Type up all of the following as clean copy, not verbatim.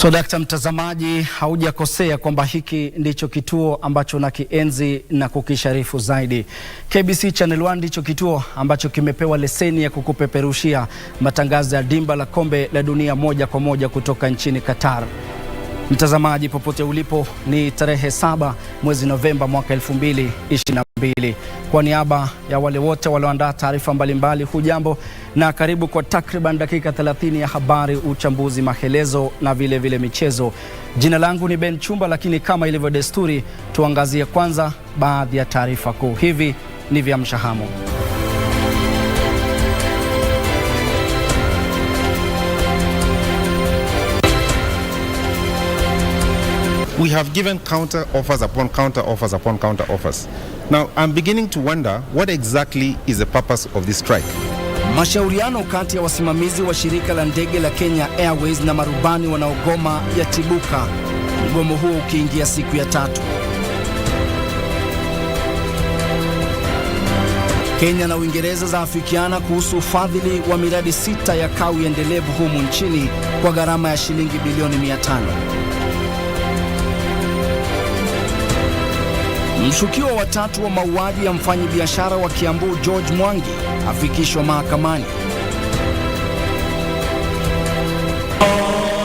So dakta mtazamaji, haujakosea kwamba hiki ndicho kituo ambacho na kienzi na kukisharifu zaidi. KBC Channel 1 ndicho kituo ambacho kimepewa leseni ya kukupeperushia matangazo ya dimba la kombe la dunia moja kwa moja kutoka nchini Qatar. Mtazamaji popote ulipo, ni tarehe 7 mwezi Novemba mwaka 2022. Kwa niaba ya wale wote walioandaa taarifa mbalimbali, hujambo na karibu kwa takriban dakika 30 ya habari, uchambuzi, mahelezo na vile michezo. Jina langu ni Chumba, lakini kama ilivyo desturi, tuangazie kwanza baadhi ya taarifa kuu. Hivi ni vya mshahamu. We have given counter offers upon counter offers upon counter offers. Now, I'm beginning to wonder what exactly is the purpose of this strike. Mashauriano kati ya wasimamizi wa shirika la ndege la Kenya Airways na marubani wanaogoma yatibuka, mgomo huo ukiingia siku ya 3. Kenya na Uingereza zaafikiana kuhusu ufadhili wa miradi 6 ya kawi endelevu humu nchini kwa gharama ya shilingi bilioni 500. Mshukiwa wa 3 wa mauaji ya mfanyabiashara wa Kiambu George Mwangi afikishwa mahakamani.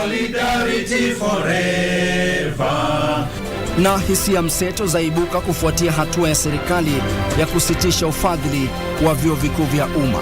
Solidarity forever. Na hisia mseto zaibuka kufuatia hatua ya serikali ya kusitisha ufadhili wa vyuo vikuu vya umma.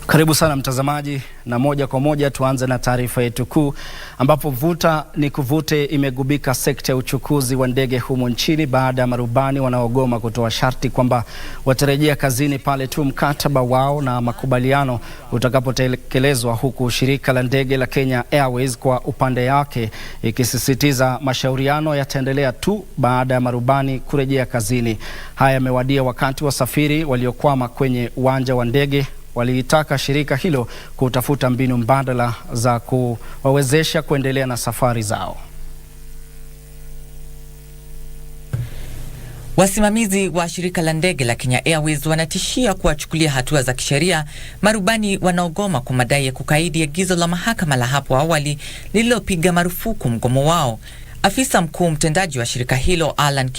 Karibu sana mtazamaji, na moja kwa moja tuanze na taarifa yetu kuu, ambapo vuta ni kuvute imegubika sekta ya uchukuzi wa ndege humu nchini baada ya marubani wanaogoma kutoa sharti kwamba watarejea kazini pale tu mkataba wao na makubaliano utakapotekelezwa, huku shirika la ndege la Kenya Airways kwa upande wake ikisisitiza mashauriano yataendelea tu baada ya marubani kurejea kazini. Haya yamewadia wakati wasafiri waliokwama kwenye uwanja wa ndege waliitaka shirika hilo kutafuta mbinu mbadala za kuwawezesha kuendelea na safari zao. Wasimamizi wa shirika la ndege la Kenya Airways wanatishia kuwachukulia hatua za kisheria marubani wanaogoma kwa madai ya kukaidi agizo la mahakama la hapo awali lililopiga marufuku mgomo wao. Afisa mkuu mtendaji wa shirika hilo Airline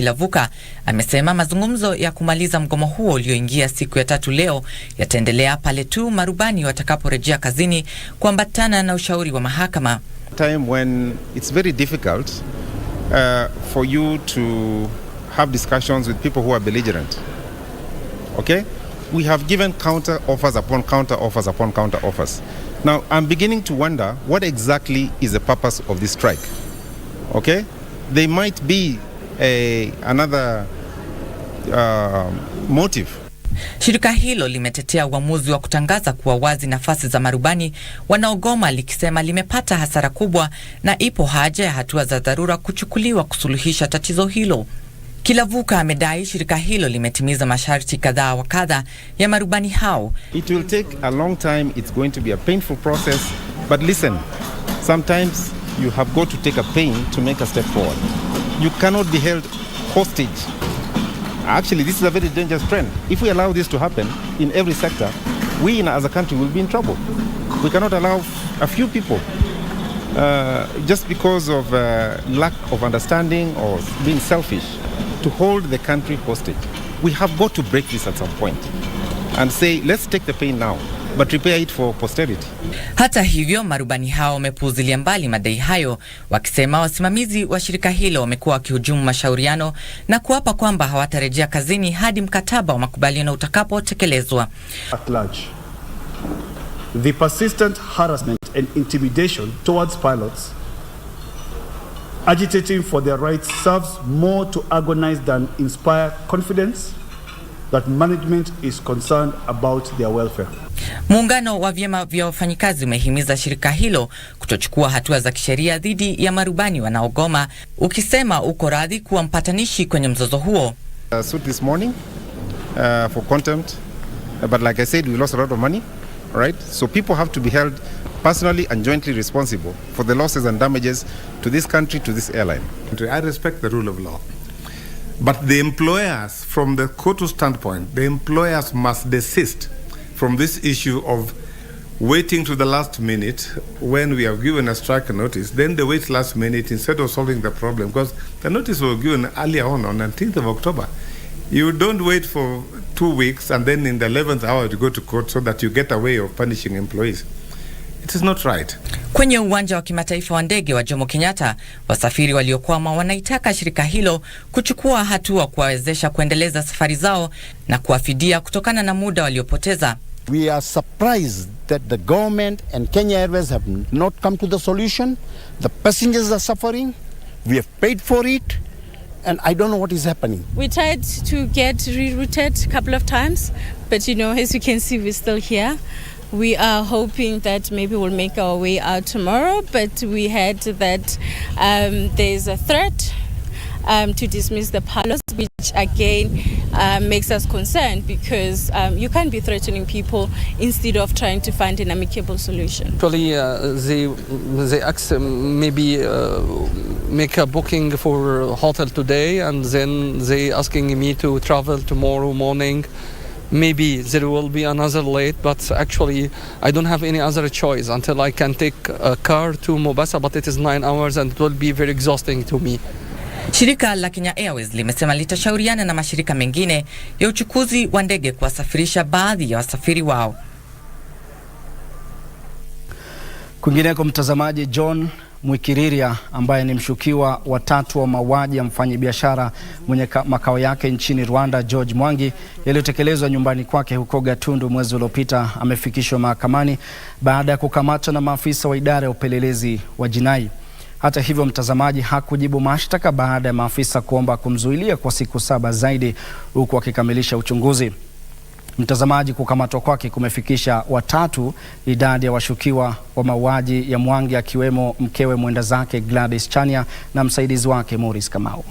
amesema mazungumzo ya kumaliza mgomo huo ulioingia siku ya 3 leo yataendelea pale tu marubani watakaporejea kazini kuambatana na ushauri wa mahakama. Time when it's very difficult for you to have discussions with people who are belligerent. Okay? We have given counter offers upon counter offers upon counter offers. Now, I'm beginning to wonder what exactly is the purpose of this strike. Okay, there might be another motive. Shirika hilo limetetea uamuzi wa kutangaza kuwa wazi nafasi za marubani wanaogoma, likisema limepata hasara kubwa na ipo haja ya hatua za dharura kuchukuliwa kusuluhisha tatizo hilo. Kilavuka amedai shirika hilo limetimiza masharti kadhaa wa kadha ya marubani hao. It will take a long time, it's going to be a painful process, but listen, sometimes you have got to take a pain to make a step forward. You cannot be held hostage. Actually, this is a very dangerous trend. If we allow this to happen in every sector, we as a country will be in trouble. We cannot allow a few people, just because of lack of understanding or being selfish, to hold the country hostage. We have got to break this at some point and say, let's take the pain now, but prepare it for posterity. Hata hivyo, marubani hao wamepuuzilia mbali madai hayo, wakisema wasimamizi wa shirika hilo wamekuwa wakihujumu mashauriano na kuapa kwamba hawatarejea kazini hadi mkataba wa makubaliano utakapotekelezwa. At large, the persistent harassment and intimidation towards pilots agitating for their rights serves more to agonize than inspire confidence that management is concerned about their welfare. Muungano wa vyama vya wafanyikazi umehimiza shirika hilo kutochukua hatua za kisheria dhidi ya marubani wanaogoma, ukisema uko radhi kuwa mpatanishi kwenye mzozo huo. Suit this morning for contempt, but like I said, we lost a lot of money. right? So people have to be held personally and jointly responsible for the losses and damages to this country, to this airline. I respect the rule of law. But the employers, from the KOTU standpoint, the employers must desist from this issue of waiting to the last minute when we have given a strike notice. Then they wait last minute instead of solving the problem, because the notice was given earlier on 19th of October. You don't wait for 2 weeks and then in the 11th hour to go to court so that you get a way of punishing employees. It is not right. Kwenye uwanja wa kimataifa wa ndege wa Jomo Kenyatta, wasafiri waliokwama wanaitaka shirika hilo kuchukua hatua kuwawezesha kuendeleza safari zao na kuwafidia kutokana na muda waliopoteza. We are surprised that the government and Kenya Airways have not come to the solution. The passengers are suffering. We have paid for it. And I don't know what is happening. We tried to get rerouted a couple of times, but as you can see, we're still here. We are hoping that maybe we'll make our way out tomorrow, but we heard that there's a threat to dismiss the pilots, which again makes us concerned, because you can't be threatening people instead of trying to find an amicable solution. Actually, they maybe make a booking for hotel today, and then they asking me to travel tomorrow morning. Maybe there will be another late, but actually I don't have any other choice until I can take a car to Mombasa, but it is 9 hours and it will be very exhausting to me. Shirika la Kenya Airways limesema litashauriana na mashirika mengine ya uchukuzi wa ndege kuwasafirisha baadhi ya wasafiri wao. Kwingineko, mtazamaji, John Mwikiriria ambaye ni mshukiwa wa 3 wa mauaji ya mfanyabiashara mwenye makao yake nchini Rwanda George Mwangi yaliyotekelezwa nyumbani kwake huko Gatundu mwezi uliopita amefikishwa mahakamani baada ya kukamatwa na maafisa wa idara ya upelelezi wa jinai. Hata hivyo, mtazamaji, hakujibu mashtaka baada ya maafisa kuomba kumzuilia kwa siku 7 zaidi huku akikamilisha uchunguzi. Mtazamaji, kukamatwa kwake kumefikisha 3 idadi ya washukiwa wa mauaji ya Mwangi, akiwemo mkewe mwenda zake Gladys Chania na msaidizi wake Morris Kamau.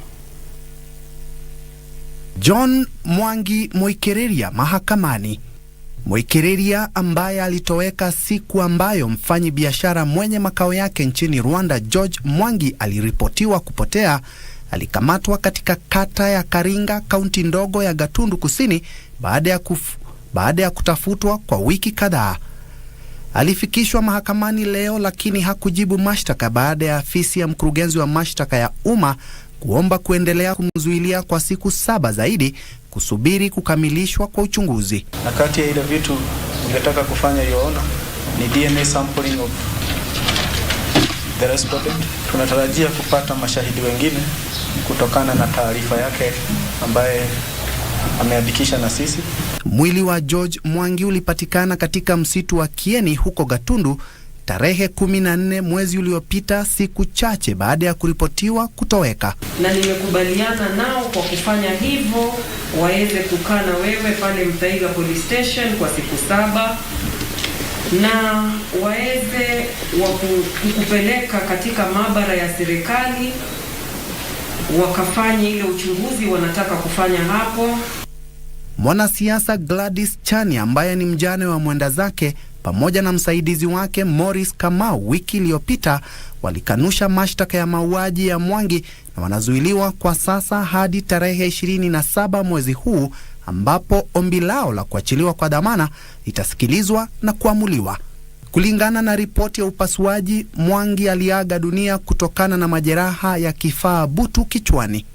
John Mwangi Mwikiriria mahakamani. Mwikiriria ambaye alitoweka siku ambayo mfanyi biashara mwenye makao yake nchini Rwanda George Mwangi aliripotiwa kupotea, alikamatwa katika kata ya Karinga, kaunti ndogo ya Gatundu Kusini baada ya kutafutwa kwa wiki kadhaa. Alifikishwa mahakamani leo, lakini hakujibu mashtaka baada ya afisi ya mkurugenzi wa mashtaka ya umma kuomba kuendelea kumzuilia kwa siku 7 zaidi kusubiri kukamilishwa kwa uchunguzi. Na kati ya ile vitu ungetaka kufanya yoona ni DNA sampling of the respondent. Tunatarajia kupata mashahidi wengine kutokana na taarifa yake ambaye ameandikisha na sisi. Mwili wa George Mwangi ulipatikana katika msitu wa Kieni huko Gatundu tarehe 14 mwezi uliopita, siku chache baada ya kuripotiwa kutoweka. Na nimekubaliana nao kwa kufanya hivyo waweze kukaa na wewe pale Mtaiga Police Station kwa siku 7 na waweze kukupeleka katika maabara ya serikali wakafanya ile uchunguzi wanataka kufanya hapo. Mwanasiasa Gladys Chania ambaye ni mjane wa mwenda zake pamoja na msaidizi wake Morris Kamau wiki iliyopita walikanusha mashtaka ya mauaji ya Mwangi na wanazuiliwa kwa sasa hadi tarehe 27 mwezi huu, ambapo ombi lao la kuachiliwa kwa dhamana litasikilizwa na kuamuliwa. Kulingana na ripoti ya upasuaji, Mwangi aliaga dunia kutokana na majeraha ya kifaa butu kichwani.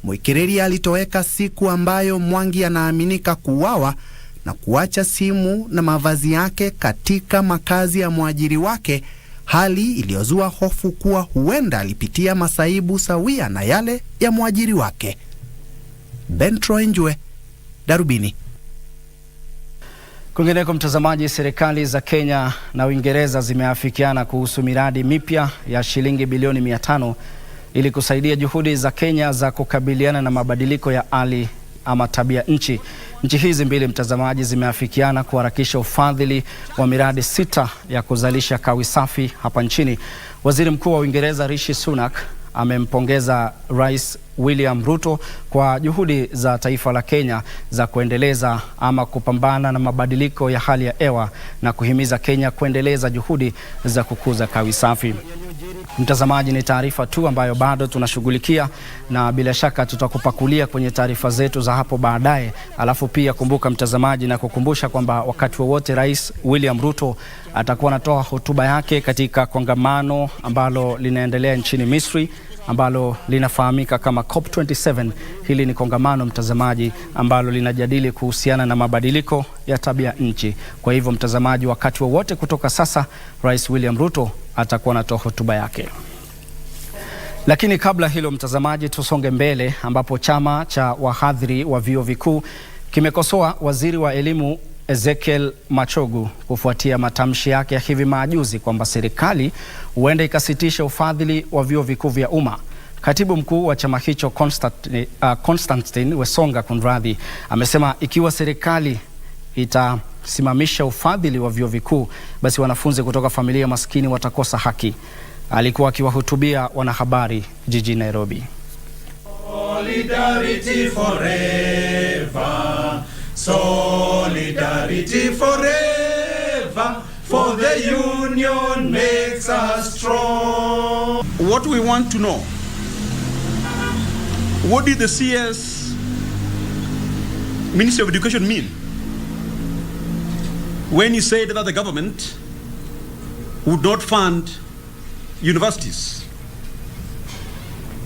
Mwikiriria alitoweka siku ambayo Mwangi anaaminika kuuawa na kuacha simu na mavazi yake katika makazi ya mwajiri wake, hali iliyozua hofu kuwa huenda alipitia masaibu sawia na yale ya mwajiri wake. Bentroenjwe, Darubini. Kwingineko, mtazamaji, serikali za Kenya na Uingereza zimeafikiana kuhusu miradi mipya ya shilingi bilioni 500 ili kusaidia juhudi za Kenya za kukabiliana na mabadiliko ya hali ama tabia nchi. Nchi hizi mbili, mtazamaji, zimeafikiana kuharakisha ufadhili wa miradi 6 ya kuzalisha kawi safi hapa nchini. Waziri Mkuu wa Uingereza Rishi Sunak amempongeza Rais William Ruto kwa juhudi za taifa la Kenya za kuendeleza ama kupambana na mabadiliko ya hali ya hewa na kuhimiza Kenya kuendeleza juhudi za kukuza kawi safi. Mtazamaji, ni taarifa tu ambayo bado tunashughulikia na bila shaka tutakupakulia kwenye taarifa zetu za hapo baadaye. Alafu pia kumbuka mtazamaji, na kukumbusha kwamba wakati wowote Rais William Ruto atakuwa anatoa hotuba yake katika kongamano ambalo linaendelea nchini Misri ambalo linafahamika kama COP27. Hili ni kongamano mtazamaji ambalo linajadili kuhusiana na mabadiliko ya tabia nchi. Kwa hivyo mtazamaji, wakati wowote kutoka sasa Rais William Ruto atakuwa anatoa hotuba yake. Lakini kabla hilo mtazamaji, tusonge mbele ambapo chama cha wahadhiri wa vyuo vikuu kimekosoa waziri wa elimu Ezekiel Machogu kufuatia matamshi yake ya hivi majuzi kwamba serikali huenda ikasitisha ufadhili wa vyuo vikuu vya umma. Katibu mkuu wa chama hicho Constantine Wesonga Kunradhi amesema ikiwa serikali itasimamisha ufadhili wa vyuo vikuu, basi wanafunzi kutoka familia maskini watakosa haki. Alikuwa akiwahutubia wanahabari jijini Nairobi. Solidarity forever. Solidarity forever, for the union makes us strong. What we want to know, what did the CS Ministry of Education mean when he said that the government would not fund universities?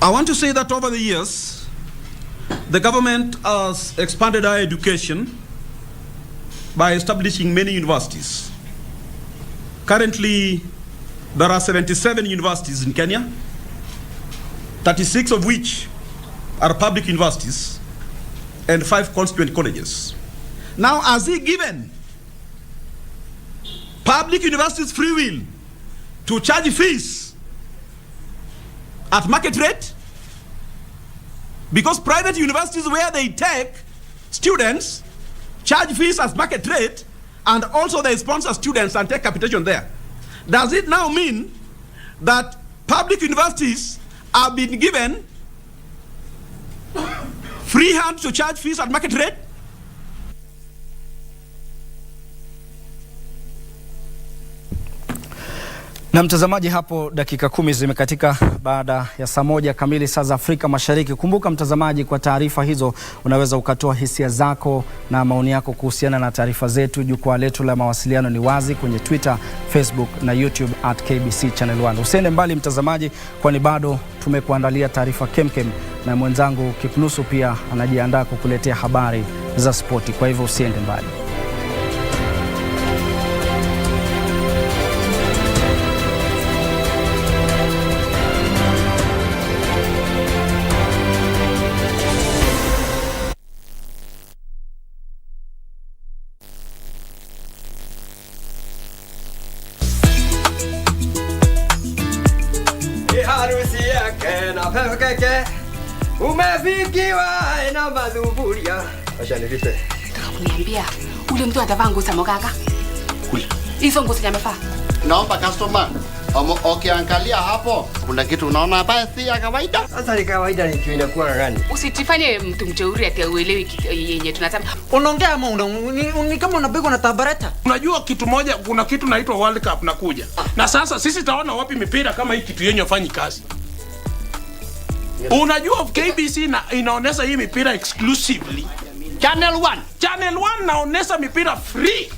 I want to say that over the years, the government has expanded higher education by establishing many universities. Currently, there are 77 universities in Kenya, 36 of which are public universities, and 5 constituent colleges. Now, has he given public universities free will to charge fees at market rate? Because private universities where they take students charge fees as market rate, and also they sponsor students and take capitation there. Does it now mean that public universities are being given free hand to charge fees at market rate? Na mtazamaji, hapo dakika 10 zimekatika baada ya saa 1 kamili saa za Afrika Mashariki. Kumbuka mtazamaji, kwa taarifa hizo unaweza ukatoa hisia zako na maoni yako kuhusiana na taarifa zetu. Jukwaa letu la mawasiliano ni wazi kwenye Twitter, Facebook na YouTube @KBC Channel 1. Usiende mbali mtazamaji, kwani bado tumekuandalia taarifa kemkem na mwenzangu Kipnusu pia anajiandaa kukuletea habari za spoti. Kwa hivyo usiende mbali. Umefikiwa na madhuburia. Acha nilipe. Nataka kuniambia ule mtu atavaa nguo za mganga. Hizo nguo zinamefaa. Naomba customer, ukiangalia hapo kuna kitu unaona hapa si ya kawaida. Sasa ni kawaida ni kitu inakuwa gani? Usitifanye mtu mjeuri ati uelewi yenye tunasema. Unaongea ama ni kama unapigwa na tabareta. Unajua kitu moja, kuna kitu naitwa World Cup nakuja. Na sasa sisi taona wapi mipira kama hii kitu yenye fanyi kazi. Unajua KBC inaonesha hii mipira exclusively. Channel 1. Channel 1 naonesha mipira free.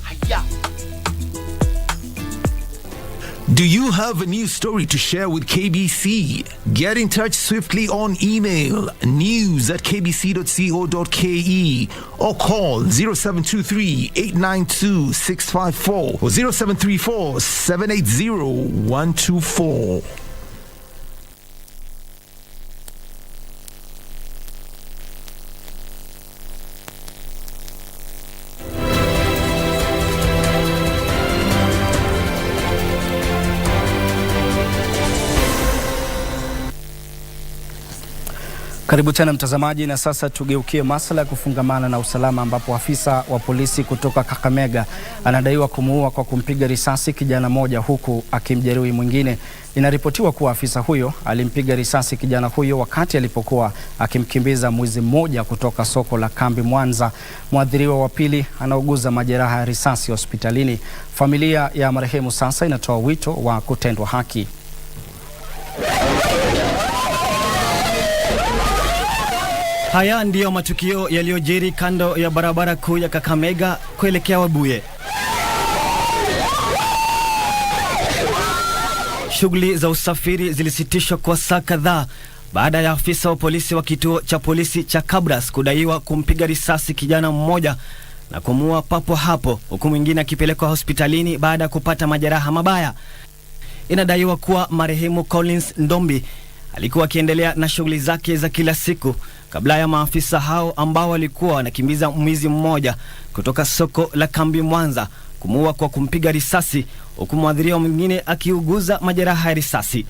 Do you have a news story to share with KBC? Get in touch swiftly on email news@kbc.co.ke or call 0723-892-654 or 0734-780-124. Karibu tena mtazamaji, na sasa tugeukie masuala ya kufungamana na usalama, ambapo afisa wa polisi kutoka Kakamega anadaiwa kumuua kwa kumpiga risasi kijana moja huku akimjeruhi mwingine. Inaripotiwa kuwa afisa huyo alimpiga risasi kijana huyo wakati alipokuwa akimkimbiza mwizi mmoja kutoka soko la Kambi Mwanza. Mwathiriwa wa pili anauguza majeraha ya risasi hospitalini. Familia ya marehemu sasa inatoa wito wa kutendwa haki. Haya ndiyo matukio yaliyojiri kando ya barabara kuu ya Kakamega kuelekea Webuye. Shughuli za usafiri zilisitishwa kwa saa kadhaa baada ya afisa wa polisi wa kituo cha polisi cha Kabras kudaiwa kumpiga risasi kijana mmoja na kumuua papo hapo, huku mwingine akipelekwa hospitalini baada ya kupata majeraha mabaya. Inadaiwa kuwa marehemu Collins Ndombi alikuwa akiendelea na shughuli zake za kila siku kabla ya maafisa hao ambao walikuwa wanakimbiza mwizi mmoja kutoka soko la Kambi Mwanza kumuua kwa kumpiga risasi, huku mwathiriwa mwingine akiuguza majeraha ya risasi.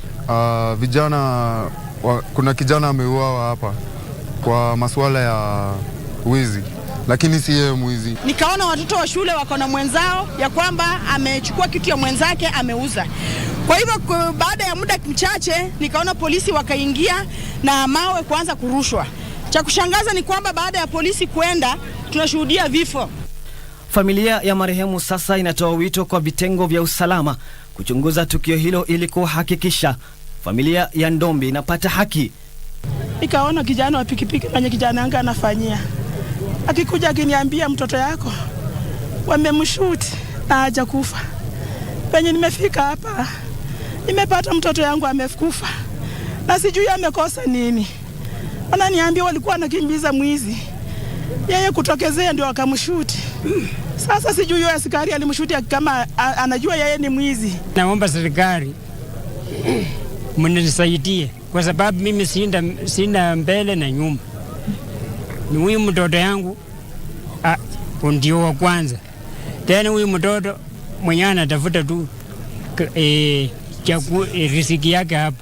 Kuna kijana ameuawa hapa kwa masuala ya wizi, lakini si yeye mwizi. Nikaona watoto wa shule wako na mwenzao ya kwamba amechukua kitu ya mwenzake ameuza. Kwa hivyo baada ya muda mchache nikaona polisi wakaingia na mawe kuanza kurushwa. Cha kushangaza ni kwamba baada ya polisi kwenda tunashuhudia vifo. Familia ya marehemu sasa inatoa wito kwa vitengo vya usalama kuchunguza tukio hilo ili kuhakikisha familia ya Ndombi inapata haki. Nikaona kijana wa pikipiki kwenye kijana anga anafanyia. Akikuja akiniambia mtoto yako wamemshoot na hajakufa. Penye nimefika hapa nimepata mtoto yangu amekufa. Na sijui amekosa nini. Wananiambia walikuwa wanakimbiza mwizi. Yeye kutokezea ndio akamshoot. Sasa sijui yeye askari alimshuti kama anajua yeye ni mwizi. Naomba serikali mnisaidie kwa sababu mimi sina mbele na nyuma. Ni huyu mtoto yangu ndio wa kwanza. Tena huyu mtoto mwenye anatafuta tu riziki yake hapa.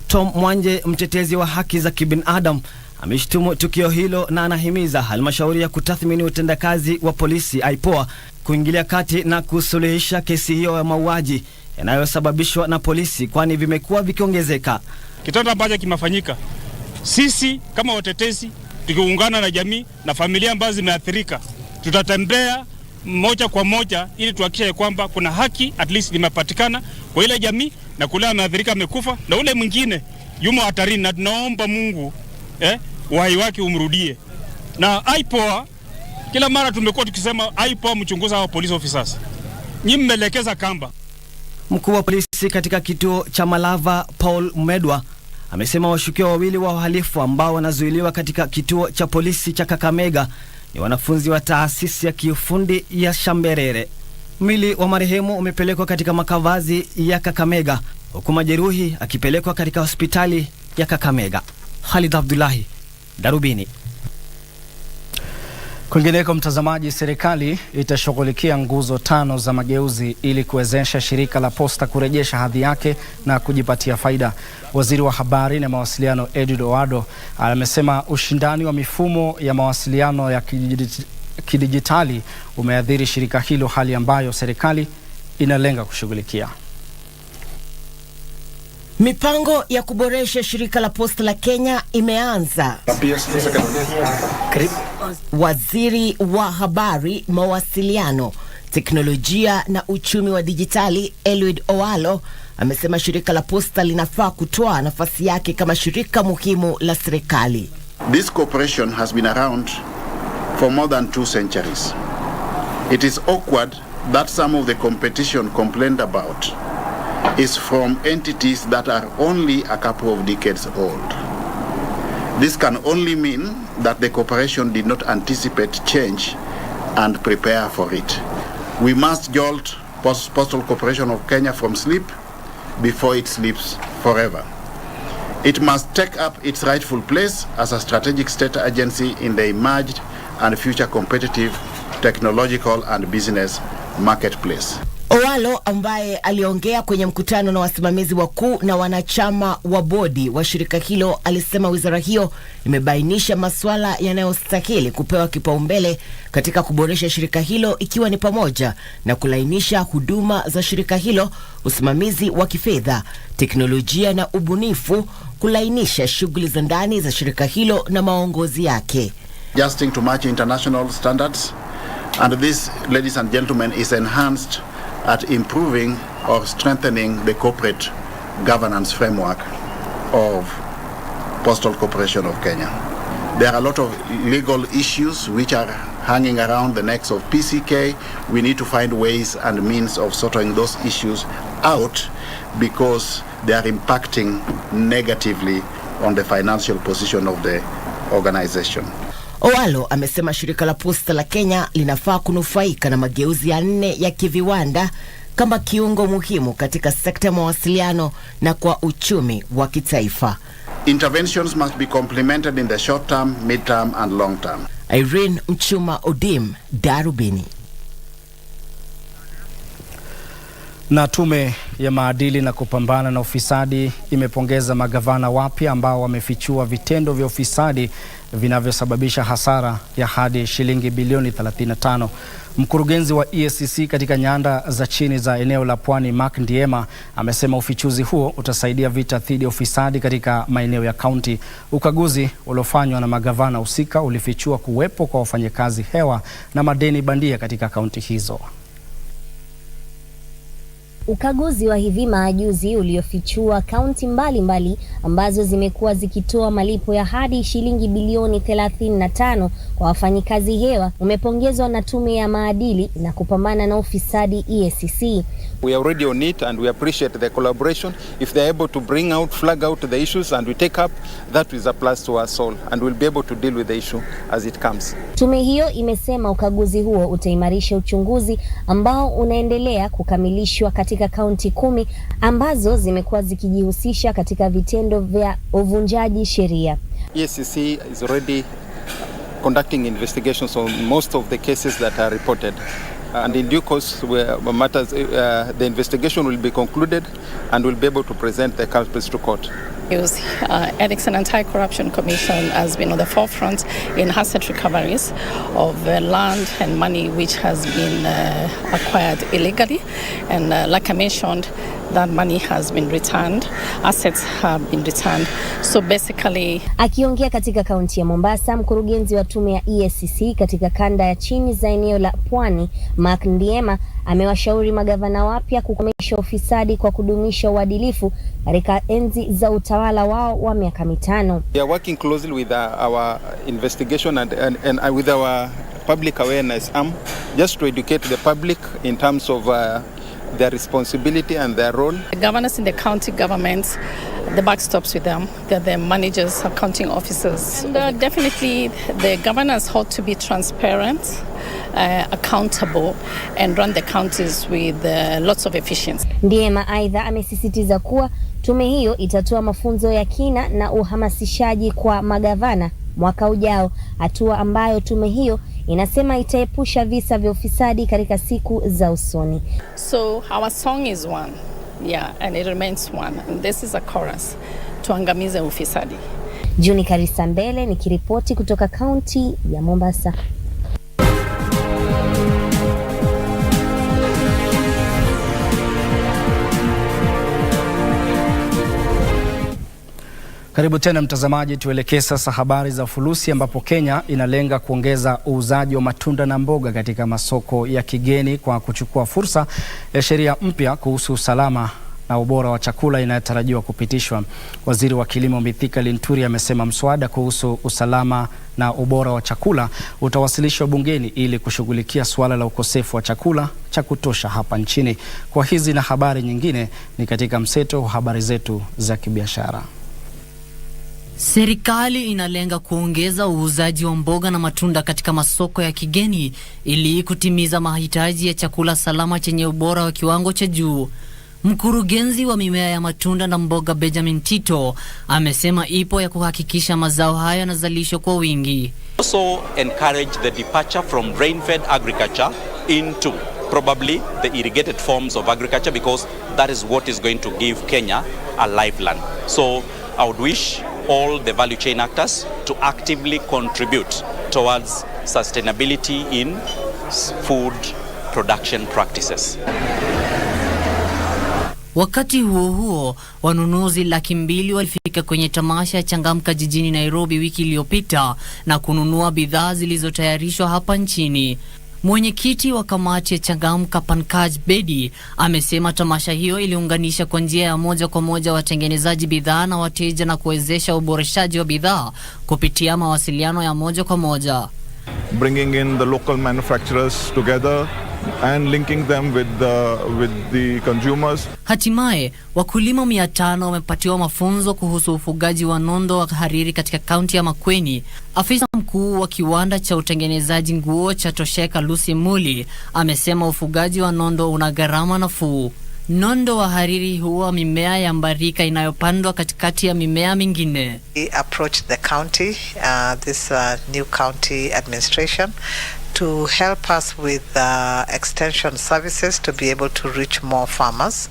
Tom Mwanje, mtetezi wa haki za kibinadamu, ameshtumu tukio hilo na anahimiza halmashauri ya kutathmini utendakazi wa polisi IPOA kuingilia kati na kusuluhisha kesi hiyo ya mauaji yanayosababishwa na polisi, kwani vimekuwa vikiongezeka. Kitendo ambacho kimefanyika, sisi kama watetezi tukiungana na jamii na familia ambazo zimeathirika, tutatembea moja kwa moja ili tuhakikishe kwamba kuna haki at least limepatikana kwa ile jamii na kule ameathirika amekufa na ule mwingine yumo hatarini, na tunaomba Mungu uhai wake umrudie. Na IPOA kila mara tumekuwa tukisema IPOA mchunguza hao police officers. Nyinyi mmelekeza kamba. Mkuu wa polisi katika kituo cha Malava Paul Medwa amesema washukiwa wawili wa uhalifu ambao wanazuiliwa katika kituo cha polisi cha Kakamega ni wanafunzi wa taasisi ya kiufundi ya Shamberere. Mwili wa marehemu umepelekwa katika makavazi ya Kakamega, huku majeruhi akipelekwa katika hospitali ya Kakamega. Khalid Abdullahi, Darubini. Kwingineko mtazamaji, serikali itashughulikia nguzo 5 za mageuzi ili kuwezesha shirika la Posta kurejesha hadhi yake na kujipatia faida. Waziri wa habari na mawasiliano Edward Owado amesema ushindani wa mifumo ya mawasiliano ya kidijitali umeathiri shirika hilo, hali ambayo serikali inalenga kushughulikia. Mipango ya kuboresha shirika la Posta la Kenya imeanza. Waziri wa habari, mawasiliano, teknolojia na uchumi wa dijitali Edward Owalo amesema shirika la Posta linafaa kutoa nafasi yake kama shirika muhimu la serikali. This corporation has been around for more than 2 centuries. It is awkward that some of the competition complained about is from entities that are only a couple of decades old. This can only mean that the corporation did not anticipate change and prepare for it. We must jolt Postal Corporation of Kenya from sleep before it sleeps forever. It must take up its rightful place as a strategic state agency in the emerged and future competitive technological and business marketplace. Owalo ambaye aliongea kwenye mkutano na wasimamizi wakuu na wanachama wa bodi wa shirika hilo alisema wizara hiyo imebainisha masuala yanayostahili kupewa kipaumbele katika kuboresha shirika hilo, ikiwa ni pamoja na kulainisha huduma za shirika hilo, usimamizi wa kifedha, teknolojia na ubunifu, kulainisha shughuli za ndani za shirika hilo na maongozi yake. Adjusting to match international standards, and this, ladies and gentlemen, is enhanced at improving or strengthening the corporate governance framework of Postal Corporation of Kenya. There are a lot of legal issues which are hanging around the necks of PCK. We need to find ways and means of sorting those issues out because they are impacting negatively on the financial position of the organization. Owalo amesema shirika la posta la Kenya linafaa kunufaika na mageuzi ya 4 ya kiviwanda kama kiungo muhimu katika sekta ya mawasiliano na kwa uchumi wa kitaifa. Interventions must be complemented in the short term, mid term and long term. Irene Mchuma Odim, Darubini. Na tume ya maadili na kupambana na ufisadi imepongeza magavana wapya ambao wamefichua vitendo vya ufisadi vinavyosababisha hasara ya hadi shilingi bilioni 35. Mkurugenzi wa EACC katika nyanda za chini za eneo la Pwani, Mark Ndiema, amesema ufichuzi huo utasaidia vita dhidi ya ufisadi katika maeneo ya kaunti. Ukaguzi uliofanywa na magavana husika ulifichua kuwepo kwa wafanyakazi hewa na madeni bandia katika kaunti hizo. Ukaguzi wa hivi majuzi uliofichua kaunti mbalimbali ambazo zimekuwa zikitoa malipo ya hadi shilingi bilioni 35 kwa wafanyikazi hewa umepongezwa na tume ya maadili na kupambana na ufisadi EACC. We are already on it and we appreciate the collaboration. If they are able to flag out the issues and we take up, that is a plus to us all and we'll be able to deal with the issue as it comes. Tume hiyo imesema ukaguzi huo utaimarisha uchunguzi ambao unaendelea kukamilishwa katika kaunti 10 ambazo zimekuwa zikijihusisha katika vitendo vya uvunjaji sheria. EACC is already conducting investigations on most of the cases that are reported. And in due course, the investigation will be concluded and we'll be able to present the culprits to court. Ethics and Anti-Corruption Commission has been on the forefront in asset recoveries of land and money which has been acquired illegally. And like I mentioned, that money has been returned, assets have been returned. So basically, akiongea katika kaunti ya Mombasa, mkurugenzi wa tume ya EACC katika kanda ya chini za eneo la Pwani, Mark Ndiema, amewashauri magavana wapya kukomesha ufisadi kwa kudumisha uadilifu katika enzi za utawala wao wa miaka 5. We are working closely with our investigation and with our public awareness arm just to educate the public in terms of their responsibility and their role. The governors in the county governments, the buck stops with them. They're the managers, accounting officers. And definitely the governors ought to be transparent, accountable and run the counties with lots of efficiency. Ndiema aidha amesisitiza kuwa tume hiyo itatoa mafunzo ya kina na uhamasishaji kwa magavana mwaka ujao, hatua ambayo tume hiyo inasema itaepusha visa vya ufisadi katika siku za usoni. So our song is one, yeah, and it remains one, and this is a chorus, tuangamize ufisadi. Juni Karisa Mbele nikiripoti kutoka kaunti ya Mombasa. Karibu tena mtazamaji, tuelekee sasa habari za fulusi ambapo Kenya inalenga kuongeza uuzaji wa matunda na mboga katika masoko ya kigeni kwa kuchukua fursa ya sheria mpya kuhusu usalama na ubora wa chakula inayotarajiwa kupitishwa. Waziri wa Kilimo Mithika Linturi amesema mswada kuhusu usalama na ubora wa chakula utawasilishwa bungeni ili kushughulikia suala la ukosefu wa chakula cha kutosha hapa nchini. Kwa hizi na habari nyingine ni katika mseto wa habari zetu za kibiashara. Serikali inalenga kuongeza uuzaji wa mboga na matunda katika masoko ya kigeni ili kutimiza mahitaji ya chakula salama chenye ubora wa kiwango cha juu. Mkurugenzi wa mimea ya matunda na mboga Benjamin Tito amesema ipo ya kuhakikisha mazao haya yanazalishwa kwa wingi. Also encourage the departure from grain-fed agriculture into probably the irrigated forms of agriculture, because that is what is going to give Kenya a lifeline. So I would wish all the value chain actors to actively contribute towards sustainability in food production practices. Wakati huo huo, wanunuzi 200,000 walifika kwenye tamasha ya Changamka jijini Nairobi wiki iliyopita na kununua bidhaa zilizotayarishwa hapa nchini. Mwenyekiti wa kamati ya Changamka Pankaj Bedi amesema tamasha hiyo iliunganisha kwa njia ya moja kwa moja watengenezaji bidhaa na wateja na kuwezesha uboreshaji wa bidhaa kupitia mawasiliano ya moja kwa moja. Bringing in the local manufacturers together and linking them with the consumers. Hatimaye, wakulima 500 wamepatiwa mafunzo kuhusu ufugaji wa nondo wa hariri katika kaunti ya Makueni. Afisa mkuu wa kiwanda cha utengenezaji nguo cha Tosheka Lucy Muli amesema ufugaji wa nondo una gharama nafuu. Nondo wa hariri huwa mimea ya mbarika inayopandwa katikati ya mimea mingine. We approached the county, this new county administration, to help us with extension services to be able to reach more farmers.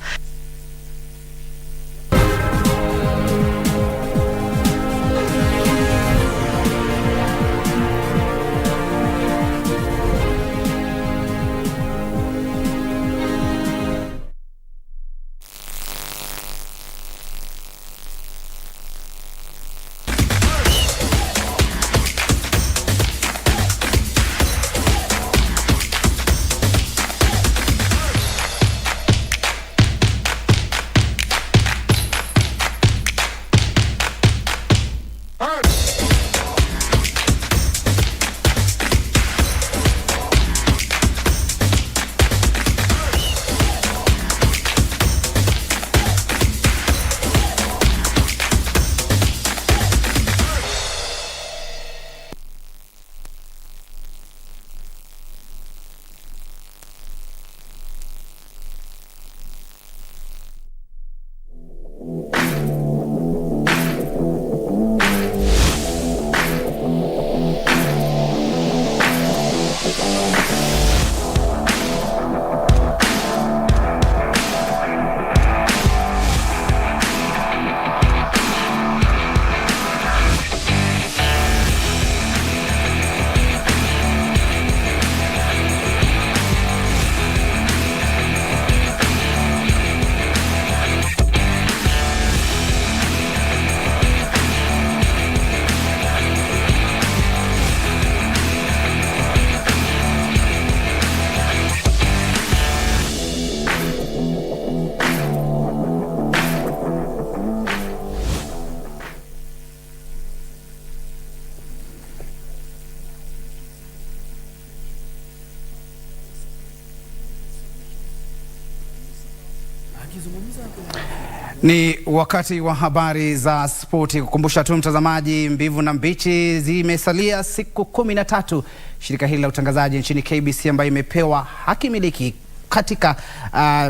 Ni wakati wa habari za spoti. Kukumbusha tu mtazamaji, mbivu na mbichi zimesalia siku 13. Shirika hili la utangazaji nchini KBC ambayo imepewa haki miliki katika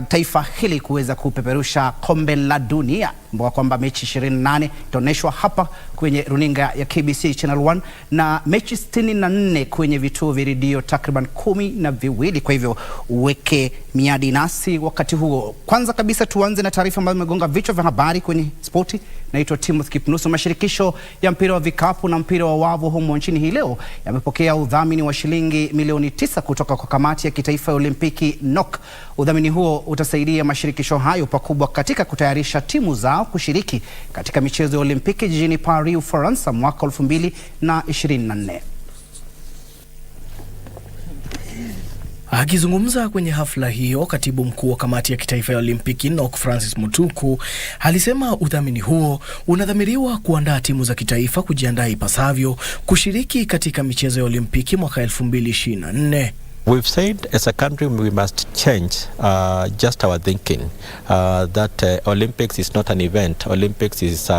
taifa hili kuweza kupeperusha kombe la dunia. Kumbuka kwamba mechi 28 itaonyeshwa hapa kwenye runinga ya KBC Channel 1 na mechi 64 kwenye vituo vya redio takriban 12. Kwa hivyo uweke miadi nasi wakati huo. Kwanza kabisa tuanze na taarifa ambayo imegonga vichwa vya habari kwenye spoti. Naitwa Timothy Kipnusu. Mashirikisho ya mpira wa vikapu na mpira wa wavu humo nchini hii leo yamepokea udhamini wa shilingi milioni 9 kutoka kwa kamati ya kitaifa ya Olimpiki NOC. Udhamini huo utasaidia mashirikisho hayo pakubwa katika kutayarisha timu zao kushiriki katika michezo ya Olimpiki jijini Paris, Ufaransa mwaka 2024. Akizungumza kwenye hafla hiyo, katibu mkuu wa kamati ya kitaifa ya Olimpiki NOC Francis Mutuku alisema udhamini huo unadhamiriwa kuandaa timu za kitaifa kujiandaa ipasavyo kushiriki katika michezo ya Olimpiki mwaka 2024. We've said as a country we must change just our thinking that Olympics is not an event. Olympics is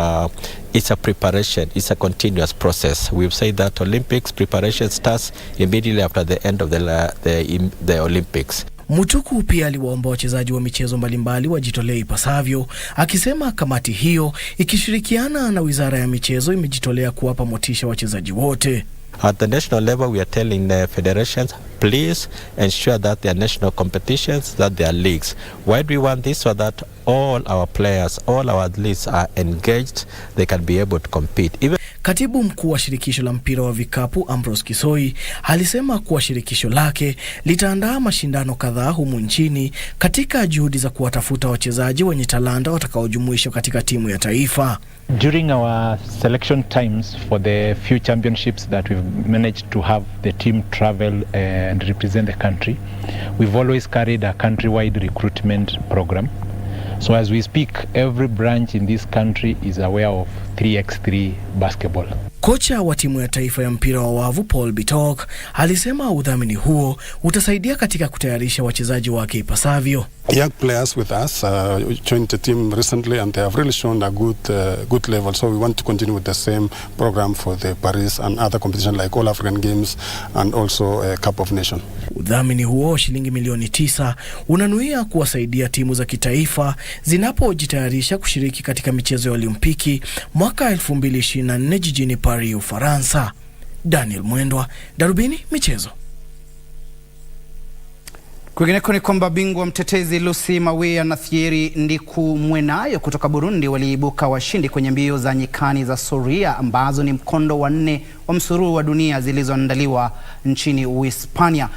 it's a preparation, it's a continuous process. We've said that Olympics preparation starts immediately after the end of the Olympics. Mutuku pia aliwaomba wachezaji wa michezo mbalimbali wajitolee ipasavyo, akisema kamati hiyo ikishirikiana na Wizara ya Michezo imejitolea kuwapa motisha wachezaji wote. At the national level, we are telling the federations, please ensure that their national competitions, that their leagues. Why do we want this? So that all our players, all our athletes are engaged, they can be able to compete. Katibu mkuu wa shirikisho la mpira wa vikapu Ambrose Kisoi alisema kuwa shirikisho lake litaandaa mashindano kadhaa humu nchini katika juhudi za kuwatafuta wachezaji wenye talanta watakaojumuishwa katika timu ya taifa. During our selection times for the few championships that we've managed to have the team travel and represent the country, we've always carried a countrywide recruitment program. So as we speak, every branch in this country is aware of 3x3 basketball. Kocha wa timu ya taifa ya mpira wa wavu Paul Bitok alisema udhamini huo utasaidia katika kutayarisha wachezaji wake ipasavyo. Young players with us joined the team recently and they have really shown a good level, so we want to continue with the same program for the Paris and other competitions like All African Games and also Cup of Nations. Udhamini huo shilingi milioni 9 unanuia kuwasaidia timu za kitaifa zinapojitayarisha kushiriki katika michezo ya Olimpiki mwaka 2024 jijini Paris, Ufaransa. Daniel Mwendwa, Darubini Michezo. Kwingineko ni kwamba bingwa mtetezi Lucy Mawea na Thierry Ndikumwenayo kutoka Burundi waliibuka washindi kwenye mbio za nyikani za Soria ambazo ni mkondo wa 4 wa msururu wa dunia zilizoandaliwa nchini Uhispania.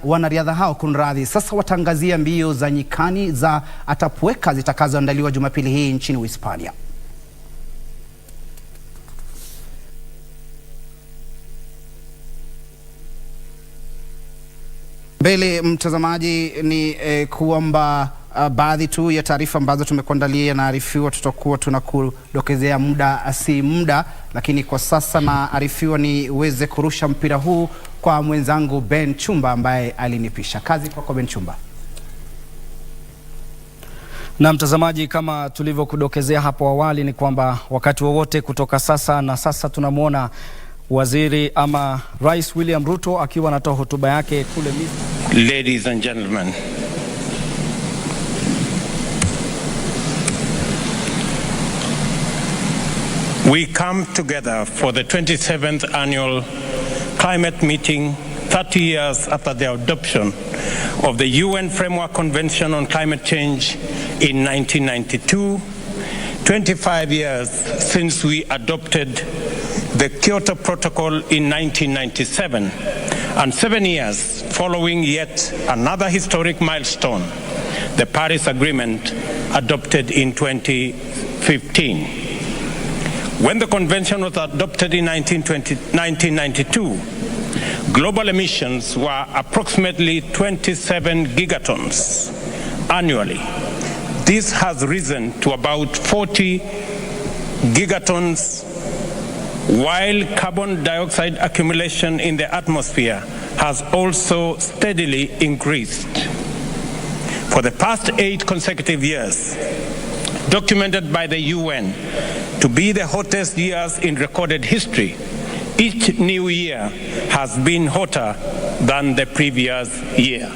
Wanariadha hao kunradhi sasa watangazia mbio za nyikani za Atapuerca zitakazoandaliwa Jumapili hii nchini Uhispania. Mbele mtazamaji ni kuomba baadhi tu ya taarifa ambazo tumekuandalia na arifiwa tutakuwa tunakudokezea muda si muda, lakini kwa sasa na arifiwa ni uweze kurusha mpira huu kwa mwenzangu Ben Chumba ambaye alinipisha. Kazi kwako Ben Chumba. Na mtazamaji, kama tulivyokudokezea hapo awali ni kwamba wakati wowote kutoka sasa na sasa tunamwona waziri ama Rais William Ruto akiwa anatoa hotuba yake kule Misri. Ladies and gentlemen, we come together for the 27th annual climate meeting 30 years after the adoption of the UN Framework Convention on Climate Change in 1992, 25 years since we adopted the Kyoto Protocol in 1997, and 7 years following yet another historic milestone, the Paris Agreement adopted in 2015. When the convention was adopted in 1992, global emissions were approximately 27 gigatons annually. This has risen to about 40 gigatons, while carbon dioxide accumulation in the atmosphere has also steadily increased. For the past 8 consecutive years, documented by the UN to be the hottest years in recorded history, each new year has been hotter than the previous year.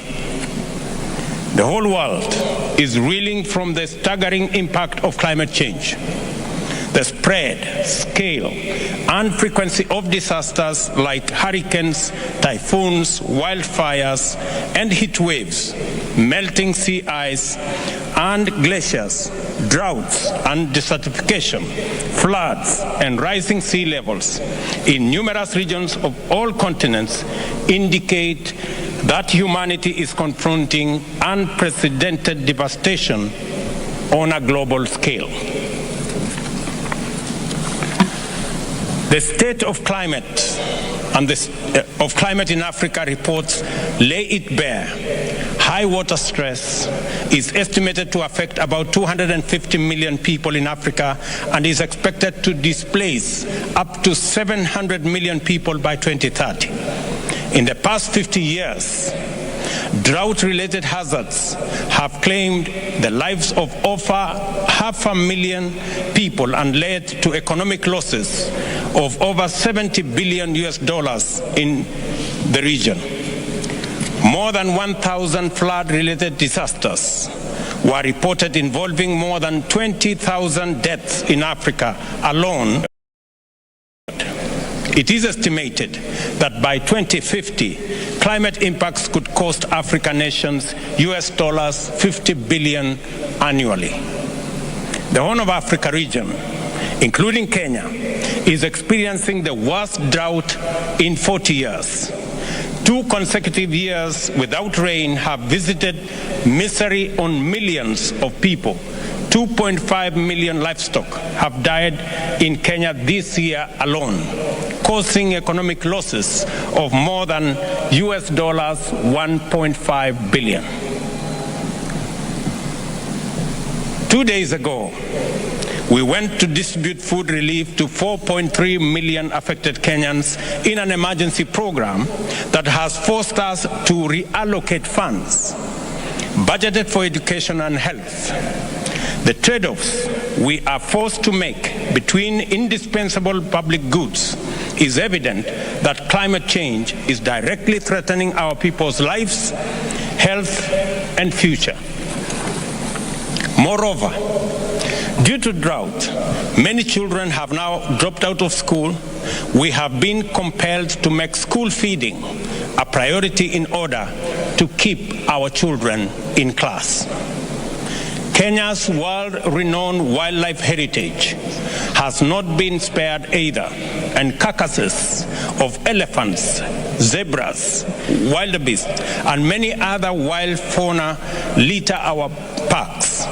The whole world is reeling from the staggering impact of climate change. The spread, scale, and frequency of disasters like hurricanes, typhoons, wildfires, and heat waves, melting sea ice and glaciers, droughts and desertification, floods and rising sea levels in numerous regions of all continents indicate that humanity is confronting unprecedented devastation on a global scale. The state of climate and of climate in Africa reports lay it bare. High water stress is estimated to affect about 250 million people in Africa and is expected to displace up to 700 million people by 2030. In the past 50 years, drought-related hazards have claimed the lives of over 500,000 people and led to economic losses of over $70 billion in the region. More than 1,000 flood-related disasters were reported involving more than 20,000 deaths in Africa alone. It is estimated that by 2050, climate impacts could cost African nations US dollars 50 billion annually. The Horn of Africa region, including Kenya, is experiencing the worst drought in 40 years. 2 consecutive years without rain have visited misery on millions of people. 2.5 million livestock have died in Kenya this year alone, causing economic losses of more than US dollars 1.5 billion. 2 days ago, we went to distribute food relief to 4.3 million affected Kenyans in an emergency program that has forced us to reallocate funds budgeted for education and health. The trade-offs we are forced to make between indispensable public goods is evident that climate change is directly threatening our people's lives, health, and future. Moreover, due to drought, many children have now dropped out of school. We have been compelled to make school feeding a priority in order to keep our children in class. Kenya's world-renowned wildlife heritage has not been spared either, and carcasses of elephants, zebras, wildebeest, and many other wild fauna litter our parks.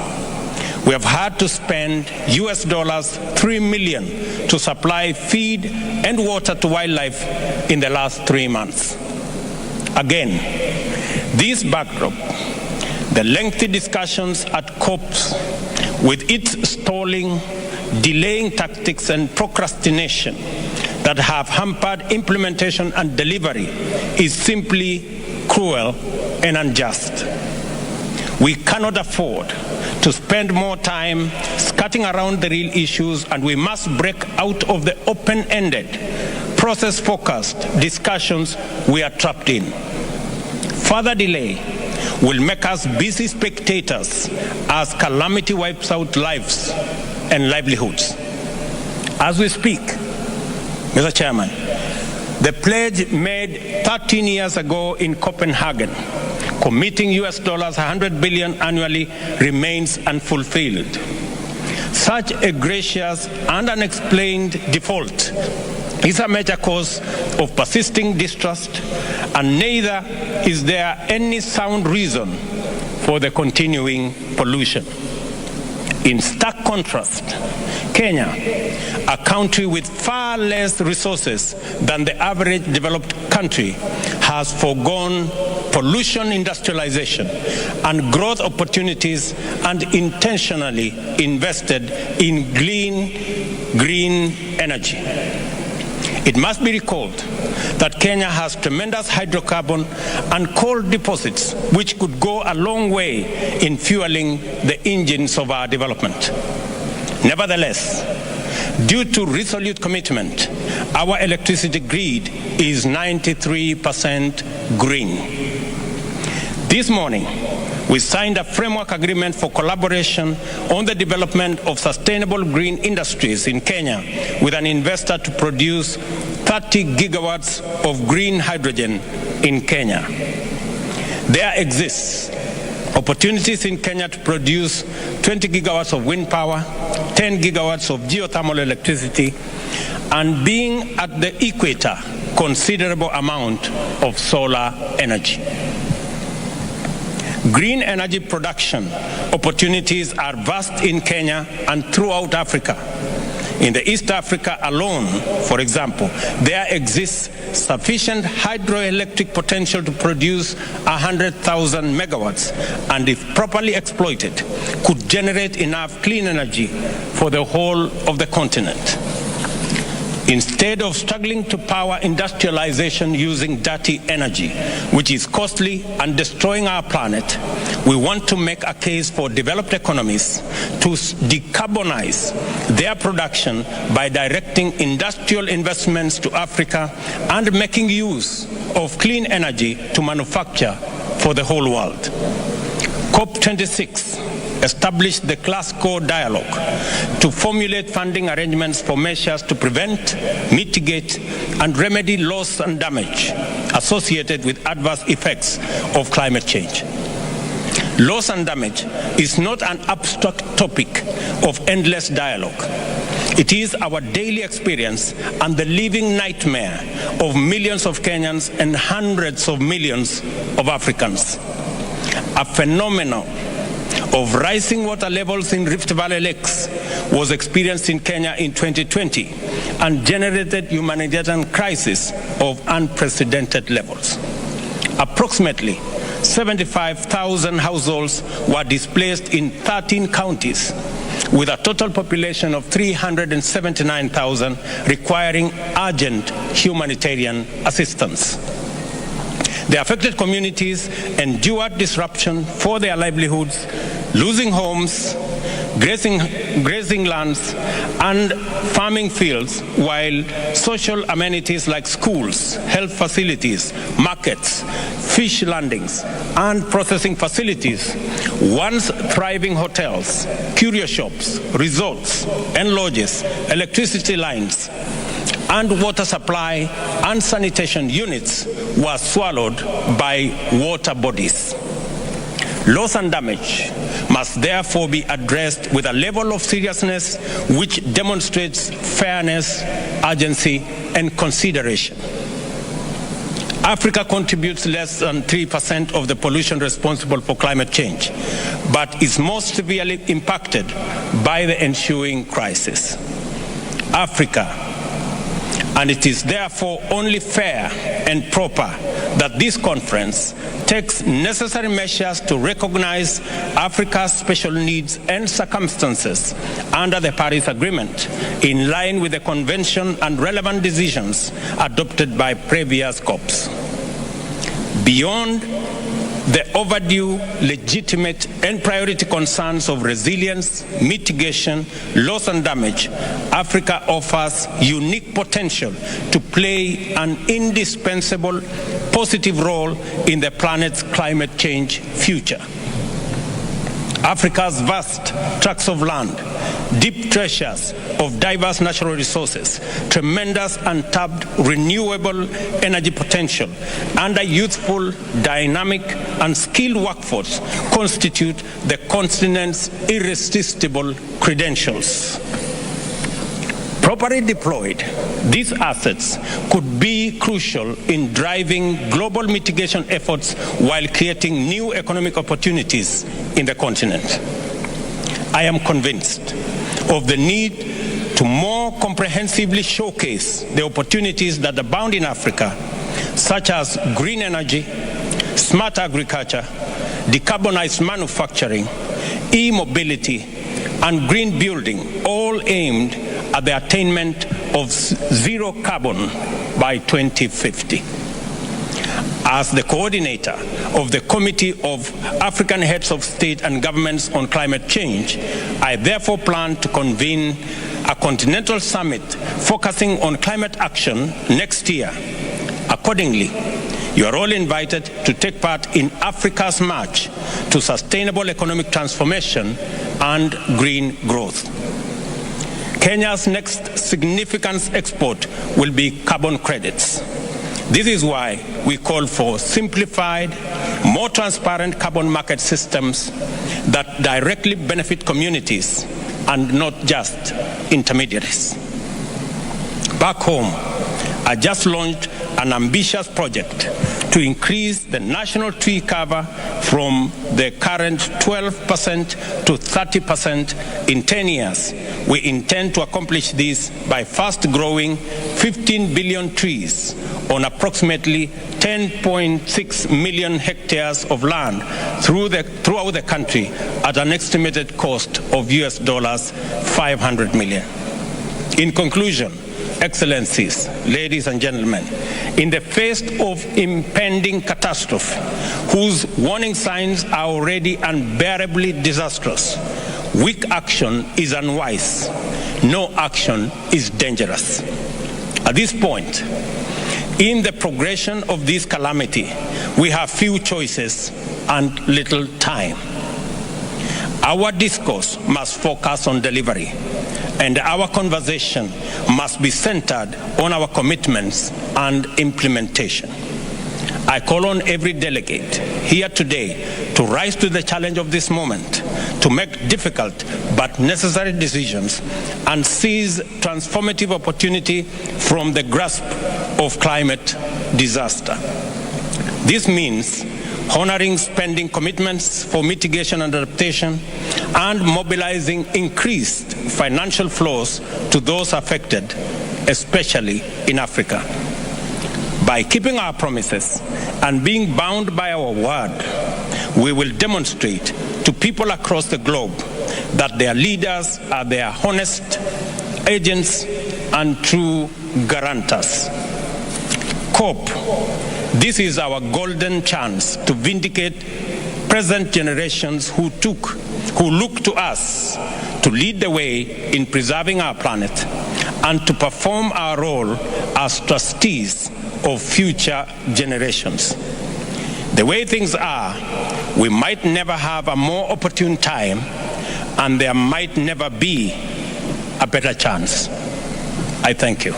We have had to spend US dollars 3 million to supply feed and water to wildlife in the last 3 months. Again, this backdrop, the lengthy discussions at COPs with its stalling, delaying tactics and procrastination that have hampered implementation and delivery is simply cruel and unjust. We cannot afford to spend more time skirting around the real issues, and we must break out of the open-ended, process-focused discussions we are trapped in. Further delay will make us busy spectators as calamity wipes out lives and livelihoods. As we speak, Mr. Chairman, the pledge made 13 years ago in Copenhagen, committing US dollars 100 billion annually, remains unfulfilled. Such a gracious and unexplained default is a major cause of persisting distrust, and neither is there any sound reason for the continuing pollution. In stark contrast, Kenya, a country with far less resources than the average developed country, has foregone pollution industrialization and growth opportunities and intentionally invested in green energy. It must be recalled that Kenya has tremendous hydrocarbon and coal deposits which could go a long way in fueling the engines of our development. Nevertheless, due to resolute commitment, our electricity grid is 93% green. This morning, we signed a framework agreement for collaboration on the development of sustainable green industries in Kenya with an investor to produce 30 gigawatts of green hydrogen in Kenya. There exists opportunities in Kenya to produce 20 gigawatts of wind power, 10 gigawatts of geothermal electricity, and being at the equator, considerable amount of solar energy. Green energy production opportunities are vast in Kenya and throughout Africa. In the East Africa alone, for example, there exists sufficient hydroelectric potential to produce 100,000 megawatts, and if properly exploited, could generate enough clean energy for the whole of the continent. Instead of struggling to power industrialization using dirty energy, which is costly and destroying our planet, we want to make a case for developed economies to decarbonize their production by directing industrial investments to Africa and making use of clean energy to manufacture for the whole world. COP26 established the Glasgow Dialogue to formulate funding arrangements for measures to prevent, mitigate, and remedy loss and damage associated with adverse effects of climate change. Loss and damage is not an abstract topic of endless dialogue. It is our daily experience and the living nightmare of millions of Kenyans and hundreds of millions of Africans. A phenomenon of rising water levels in Rift Valley lakes was experienced in Kenya in 2020 and generated humanitarian crisis of unprecedented levels. Approximately 75,000 households were displaced in 13 counties, with a total population of 379,000 requiring urgent humanitarian assistance. The affected communities endured disruption for their livelihoods, losing homes, grazing lands, and farming fields, while social amenities like schools, health facilities, markets, fish landings, and processing facilities, once thriving hotels, curio shops, resorts, and lodges, electricity lines, and water supply and sanitation units were swallowed by water bodies. Loss and damage must therefore be addressed with a level of seriousness which demonstrates fairness, urgency, and consideration. Africa contributes less than 3% of the pollution responsible for climate change, but is most severely impacted by the ensuing crisis. Africa, and it is therefore only fair and proper that this conference takes necessary measures to recognize Africa's special needs and circumstances under the Paris Agreement, in line with the Convention and relevant decisions adopted by previous COPs. Beyond the overdue, legitimate, and priority concerns of resilience, mitigation, loss, and damage, Africa offers unique potential to play an indispensable positive role in the planet's climate change future. Africa's vast tracts of land, deep treasures of diverse natural resources, tremendous untapped renewable energy potential, and a youthful, dynamic, and skilled workforce constitute the continent's irresistible credentials. Properly deployed, these assets could be crucial in driving global mitigation efforts while creating new economic opportunities in the continent. I am convinced of the need to more comprehensively showcase the opportunities that abound in Africa, such as green energy, smart agriculture, decarbonized manufacturing, e-mobility, and green building, all aimed at the attainment of zero carbon by 2050. As the coordinator of the Committee of African Heads of State and Governments on Climate Change, I therefore plan to convene a continental summit focusing on climate action next year. Accordingly, you are all invited to take part in Africa's march to sustainable economic transformation and green growth. Kenya's next significant export will be carbon credits. This is why we call for simplified, more transparent carbon market systems that directly benefit communities and not just intermediaries. Back home, I just launched an ambitious project to increase the national tree cover from the current 12% to 30% in 10 years. We intend to accomplish this by first growing 15 billion trees on approximately 10.6 million hectares of land throughout the country at an estimated cost of US $500 million. In conclusion, Excellencies, ladies and gentlemen, in the face of impending catastrophe, whose warning signs are already unbearably disastrous, weak action is unwise. No action is dangerous. At this point, in the progression of this calamity, we have few choices and little time. Our discourse must focus on delivery, and our conversation must be centered on our commitments and implementation. I call on every delegate here today to rise to the challenge of this moment, to make difficult but necessary decisions and seize transformative opportunity from the grasp of climate disaster. This means honoring spending commitments for mitigation and adaptation and mobilizing increased financial flows to those affected, especially in Africa. By keeping our promises and being bound by our word, we will demonstrate to people across the globe that their leaders are their honest agents and true guarantors. COP, this is our golden chance to vindicate present generations who look to us to lead the way in preserving our planet and to perform our role as trustees of future generations. The way things are, we might never have a more opportune time, and there might never be a better chance. I thank you.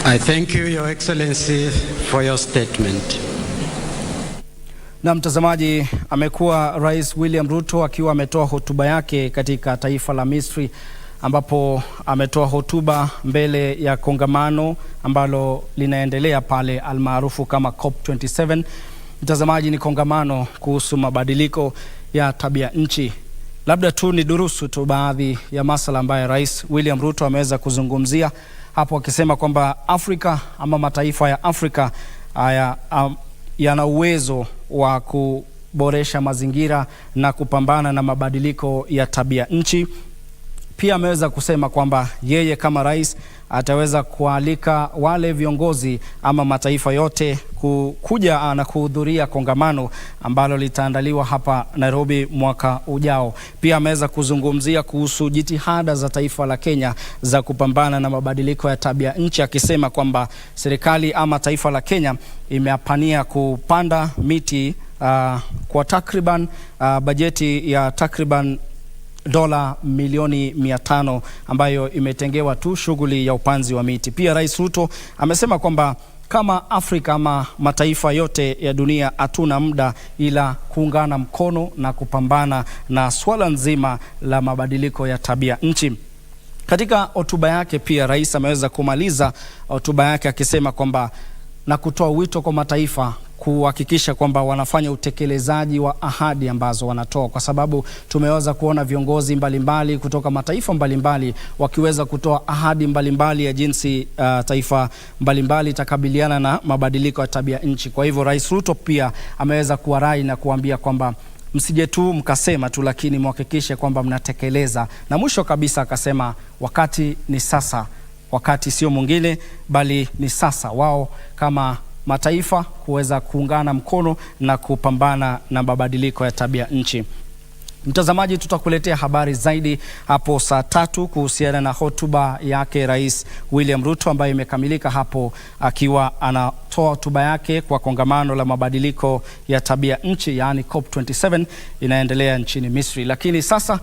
I thank you, Your Excellency, for your statement. Na mtazamaji, amekuwa Rais William Ruto akiwa ametoa hotuba yake katika taifa la Misri, ambapo ametoa hotuba mbele ya kongamano ambalo linaendelea pale almaarufu kama COP27. Mtazamaji, ni kongamano kuhusu mabadiliko ya tabia nchi. Labda tu ni durusu tu baadhi ya masuala ambayo Rais William Ruto ameweza kuzungumzia hapo, akisema kwamba Afrika ama mataifa ya Afrika yana uwezo wa kuboresha mazingira na kupambana na mabadiliko ya tabia nchi. Pia ameweza kusema kwamba yeye kama rais ataweza kualika wale viongozi ama mataifa yote kuja na kuhudhuria kongamano ambalo litaandaliwa hapa Nairobi mwaka ujao. Pia ameweza kuzungumzia kuhusu jitihada za taifa la Kenya za kupambana na mabadiliko ya tabia nchi, akisema kwamba serikali ama taifa la Kenya imeapania kupanda miti kwa takriban bajeti ya takriban dola milioni 500 ambayo imetengewa tu shughuli ya upanzi wa miti. Pia Rais Ruto amesema kwamba kama Afrika ama mataifa yote ya dunia hatuna muda ila kuungana mkono na kupambana na swala nzima la mabadiliko ya tabia nchi. Katika hotuba yake pia rais ameweza kumaliza hotuba yake akisema kwamba na kutoa wito kwa mataifa kuhakikisha kwamba wanafanya utekelezaji wa ahadi ambazo wanatoa, kwa sababu tumeweza kuona viongozi mbalimbali kutoka mataifa mbalimbali wakiweza kutoa ahadi mbalimbali ya jinsi taifa mbalimbali takabiliana na mabadiliko ya tabia nchi. Kwa hivyo Rais Ruto pia ameweza kuwarai na kuambia kwamba msije tu mkasema tu, lakini muhakikishe kwamba mnatekeleza. Na mwisho kabisa akasema wakati ni sasa, wakati sio mwingine bali ni sasa wao kama mataifa kuweza kuungana mkono na kupambana na mabadiliko ya tabia nchi. Mtazamaji, tutakuletea habari zaidi hapo saa 3 kuhusiana na hotuba yake Rais William Ruto ambayo imekamilika hapo akiwa anatoa hotuba yake kwa kongamano la mabadiliko ya tabia nchi, yani COP27 inaendelea nchini Misri. Lakini sasa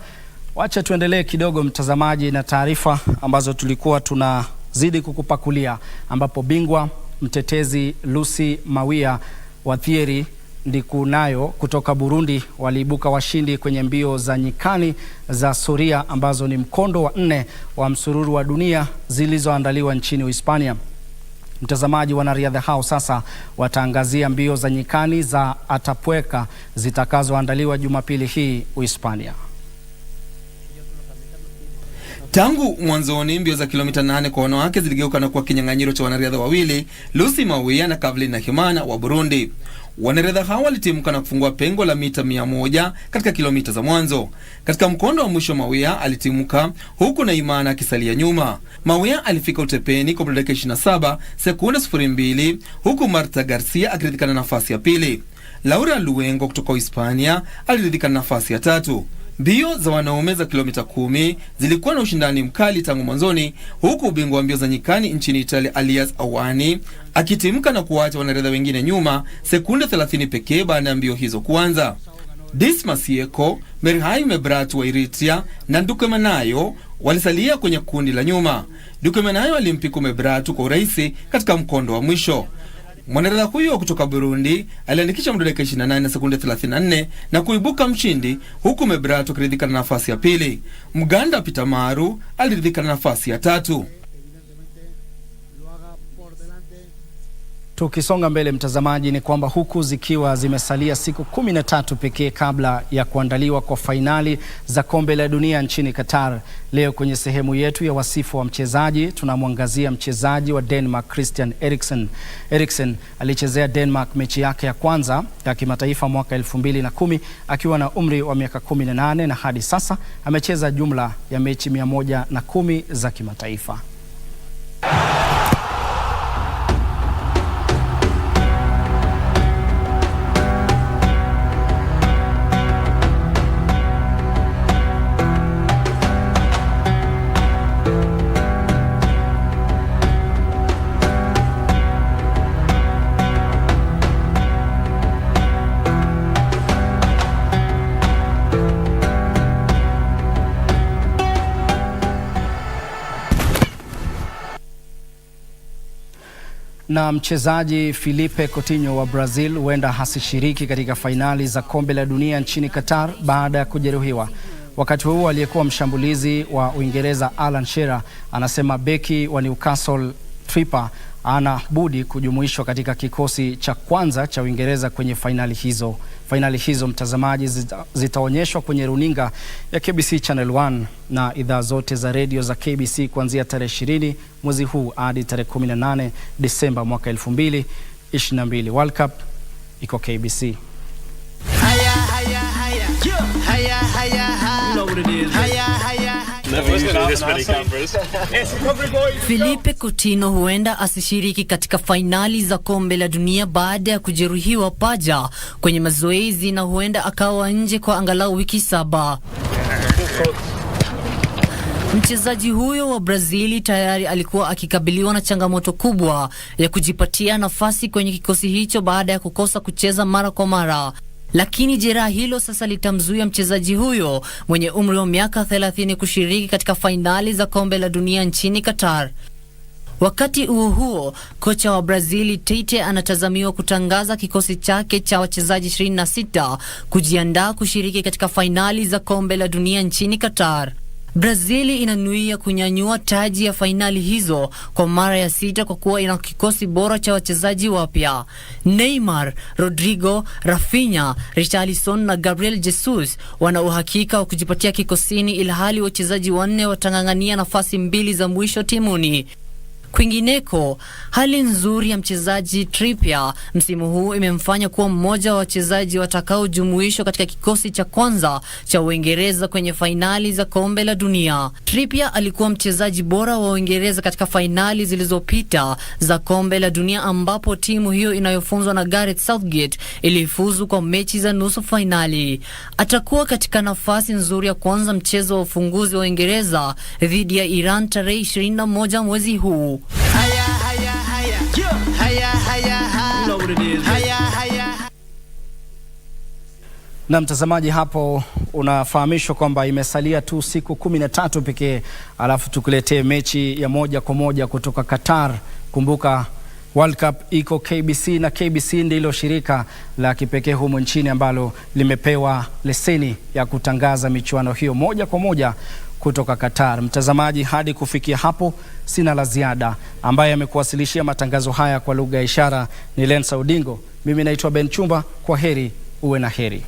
wacha tuendelee kidogo mtazamaji na taarifa ambazo tulikuwa tunazidi kukupakulia, ambapo bingwa mtetezi Lucy Mawia wa Thieri Ndikunayo kutoka Burundi waliibuka washindi kwenye mbio za nyikani za Soria ambazo ni mkondo wa 4 wa msururu wa dunia zilizoandaliwa nchini Uhispania. Mtazamaji, wanariadha hao sasa wataangazia mbio za nyikani za Atapuerca zitakazoandaliwa Jumapili hii Uhispania. Tangu mwanzoni mbio za kilomita 8 kwa wanawake ziligeuka na kuwa kinyang'anyiro cha wanariadha wawili, Lucy Mawia na Kavlin Nahimana wa Burundi. Wanariadha hao walitimuka na kufungua pengo la mita 100 katika kilomita za mwanzo. Katika mkondo wa mwisho Mawia alitimuka huku Nahimana akisalia nyuma. Mawia alifika utepeni kwa dakika 27 sekunde 02 huku Marta Garcia akiridhika na nafasi ya pili. Laura Luengo kutoka Hispania aliridhika na nafasi ya 3. Mbio za wanaume za kilomita 10 zilikuwa na ushindani mkali tangu mwanzoni, huku ubingwa wa mbio za nyikani nchini Italia Alias Awani akitimka na kuacha wanariadha wengine nyuma sekunde 30 pekee baada ya mbio hizo kuanza. Dismas Yeko, Merhaim Mebratu wa Eritrea na Dukemenayo walisalia kwenye kundi la nyuma. Dukemenayo alimpiku Mebratu kwa urahisi katika mkondo wa mwisho. Mwanariadha huyo kutoka Burundi aliandikisha muda dakika 28 na sekunde 34 na kuibuka mshindi, huku Mebratu akiridhika na nafasi ya pili. Mganda Peter Maru aliridhika na nafasi ya 3. Tukisonga mbele mtazamaji, ni kwamba huku zikiwa zimesalia siku 13 pekee kabla ya kuandaliwa kwa fainali za kombe la dunia nchini Qatar, leo kwenye sehemu yetu ya wasifu wa mchezaji tunamwangazia mchezaji wa Denmark Christian Eriksen. Eriksen alichezea Denmark mechi yake ya kwanza ya kimataifa mwaka 2010 akiwa na umri wa miaka 18 na hadi sasa amecheza jumla ya mechi 110 za kimataifa. Na mchezaji Filipe Coutinho wa Brazil huenda hasishiriki katika fainali za kombe la dunia nchini Qatar baada ya kujeruhiwa. Wakati huo aliyekuwa mshambulizi wa Uingereza Alan Shearer anasema beki wa Newcastle Trippier ana budi kujumuishwa katika kikosi cha kwanza cha Uingereza kwenye fainali hizo. Fainali hizo mtazamaji zitaonyeshwa kwenye runinga ya KBC Channel 1 na idhaa zote za radio za KBC kuanzia tarehe 20 mwezi huu hadi tarehe 18 Disemba mwaka 2022. World Cup iko KBC. Haya haya haya. Haya haya haya. You know what it is. Haya haya. Filipe Coutinho huenda asishiriki katika fainali za kombe la dunia baada ya kujeruhiwa paja kwenye mazoezi na huenda akawa nje kwa angalau wiki 7. Mchezaji huyo wa Brazili tayari alikuwa akikabiliwa na changamoto kubwa ya kujipatia nafasi kwenye kikosi hicho baada ya kukosa kucheza mara kwa mara. Lakini jeraha hilo sasa litamzuia mchezaji huyo mwenye umri wa miaka 30 kushiriki katika fainali za kombe la dunia nchini Qatar. Wakati huo, kocha wa Brazili Tite anatazamiwa kutangaza kikosi chake cha wachezaji 26 kujiandaa kushiriki katika fainali za kombe la dunia nchini Qatar. Brazili inanuia kunyanyua taji ya fainali hizo kwa mara ya 6 kwa kuwa ina kikosi bora cha wachezaji wapya. Neymar, Rodrigo, Rafinha, Richarlison na Gabriel Jesus wana uhakika wa kujipatia kikosini, ilhali wachezaji 4 watangangania nafasi 2 za mwisho timuni. Kwingineko, hali nzuri ya mchezaji Trippier msimu huu imemfanya kuwa mmoja wa wachezaji watakaojumuishwa katika kikosi cha kwanza cha Uingereza kwenye fainali za kombe la dunia. Trippier alikuwa mchezaji bora wa Uingereza katika fainali zilizopita za kombe la dunia, ambapo timu hiyo inayofunzwa na Gareth Southgate ilifuzu kwa mechi za nusu fainali. Atakuwa katika nafasi nzuri ya kuanza mchezo wa ufunguzi wa Uingereza dhidi ya Iran tarehe 21 mwezi huu. Haya haya haya. Haya haya haya. You know what it is. Haya haya. Na mtazamaji, hapo unafahamishwa kwamba imesalia tu siku 13 pekee alafu tukuletee mechi ya moja kwa moja kutoka Qatar. Kumbuka World Cup iko KBC na KBC ndilo shirika la kipekee humu nchini ambalo limepewa leseni ya kutangaza michuano hiyo moja kwa moja kutoka Qatar. Mtazamaji, hadi kufikia hapo sina la ziada. Ambaye amekuwasilishia matangazo haya kwa lugha ya ishara ni Lensa Udingo. Mimi naitwa Ben Chumba. Kwa heri, uwe na heri.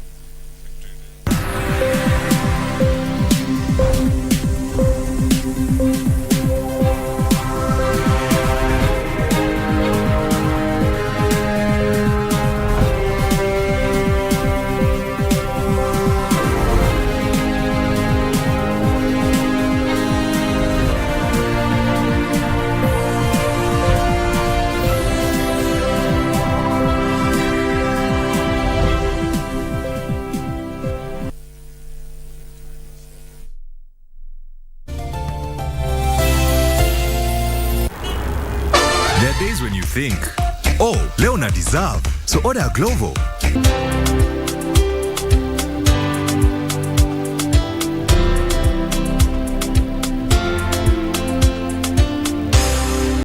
think, oh, leo na deserve, so order a Glovo.